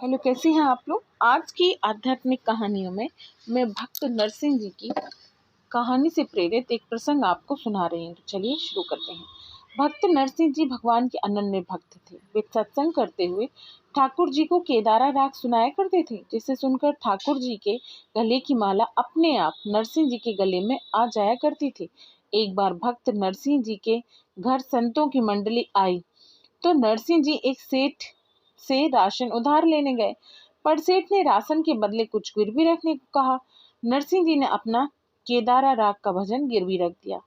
Hello, कैसे हैं आप लोग। आज की आध्यात्मिक कहानियों में मैं भक्त नरसिंह जी की कहानी से प्रेरित एक प्रसंग आपको सुना रही हूँ। तो चलिए शुरू करते हैं। भक्त नरसिंह जी भगवान के अनन्य भक्त थे। वे सत्संग करते हुए ठाकुर जी को केदारा राग सुनाया करते थे, जिसे सुनकर ठाकुर जी के गले की माला अपने आप नरसिंह जी के गले में आ जाया करती थी। एक बार भक्त नरसिंह जी के घर संतों की मंडली आई तो नरसिंह जी एक सेठ से राशन उधार लेने गए, पर सेठ ने राशन के बदले कुछ गिरवी रखने को कहा। नरसिंह जी ने अपना केदारा राग का भजन गिरवी रख दिया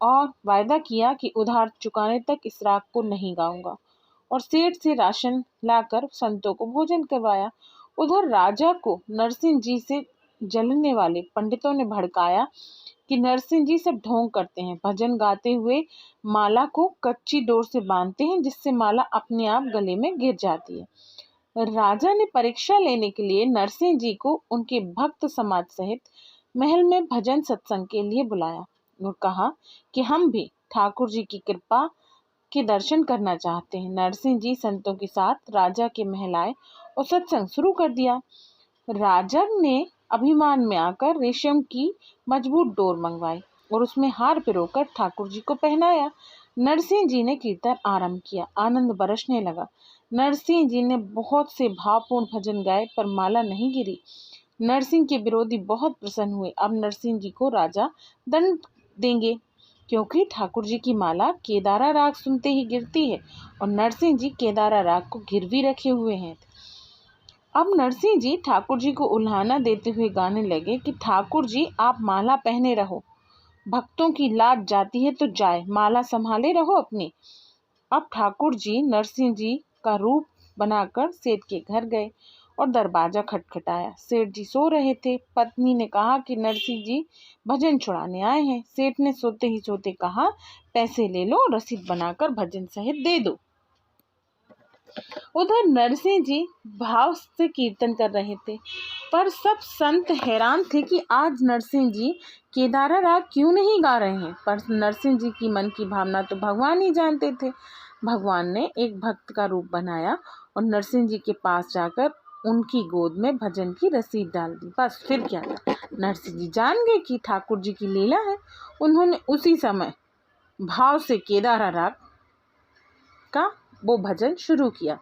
और वायदा किया कि उधार चुकाने तक इस राग को नहीं गाऊंगा, और सेठ से राशन लाकर संतों को भोजन करवाया। उधर राजा को नरसिंह जी से जलने वाले पंडितों ने भड़काया कि नरसिंह जी सब ढोंग करते हैं, भजन गाते हुए माला को कच्ची डोर से बांधते हैं, जिससे माला अपने आप गले में गिर जाती है। राजा ने परीक्षा लेने के लिए नरसिंह जी को उनके भक्त समाज सहित महल में भजन सत्संग के लिए बुलाया और कहा कि हम भी ठाकुर जी की कृपा के दर्शन करना चाहते हैं। नरसिंह जी संतों के साथ राजा के महल आए और सत्संग शुरू कर दिया। राजा ने अभिमान में आकर रेशम की मजबूत डोर मंगवाई और उसमें हार पिरोकर ठाकुर जी को पहनाया। नरसिंह जी ने कीर्तन आरंभ किया। आनंद बरसने लगा। नरसिंह जी ने बहुत से भावपूर्ण भजन गाए, पर माला नहीं गिरी। नरसिंह के विरोधी बहुत प्रसन्न हुए। अब नरसिंह जी को राजा दंड देंगे, क्योंकि ठाकुर जी की माला केदारा राग सुनते ही गिरती है और नरसिंह जी केदारा राग को गिरवी रखे हुए हैं। अब नरसिंह जी ठाकुर जी को उल्हाना देते हुए गाने लगे कि ठाकुर जी आप माला पहने रहो, भक्तों की लाज जाती है तो जाए, माला संभाले रहो अपनी। अब ठाकुर जी नरसिंह जी का रूप बनाकर सेठ के घर गए और दरवाजा खटखटाया। सेठ जी सो रहे थे। पत्नी ने कहा कि नरसिंह जी भजन छुड़ाने आए हैं। सेठ ने सोते ही सोते कहा, पैसे ले लो, रसीद बनाकर भजन सहित दे दो। उधर नरसिंह जी भाव से कीर्तन कर रहे थे, पर सब संत हैरान थे कि आज नरसिंह जी केदारा राग क्यों नहीं गा रहे हैं। पर नरसिंह जी की मन की भावना तो भगवान ही जानते थे। भगवान ने एक भक्त का रूप बनाया और नरसिंह जी के पास जाकर उनकी गोद में भजन की रसीद डाल दी। बस फिर क्या था, नरसिंह जी जान गए कि ठाकुर जी की लीला है। उन्होंने उसी समय भाव से केदारा राग का वो भजन शुरू किया।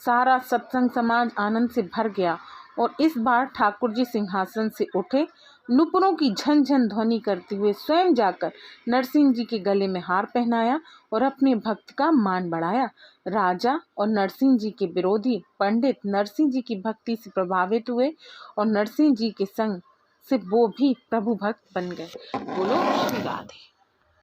सारा सत्संग समाज आनंद से भर गया और इस बार ठाकुर जी सिंहासन से उठे, नुपुरों की झनझन ध्वनि करते हुए स्वयं जाकर नरसिंह जी के गले में हार पहनाया और अपने भक्त का मान बढ़ाया। राजा और नरसिंह जी के विरोधी पंडित नरसिंह जी की भक्ति से प्रभावित हुए और नरसिंह जी के संग से वो भी प्रभु भक्त बन गए। बोलो श्री राधे।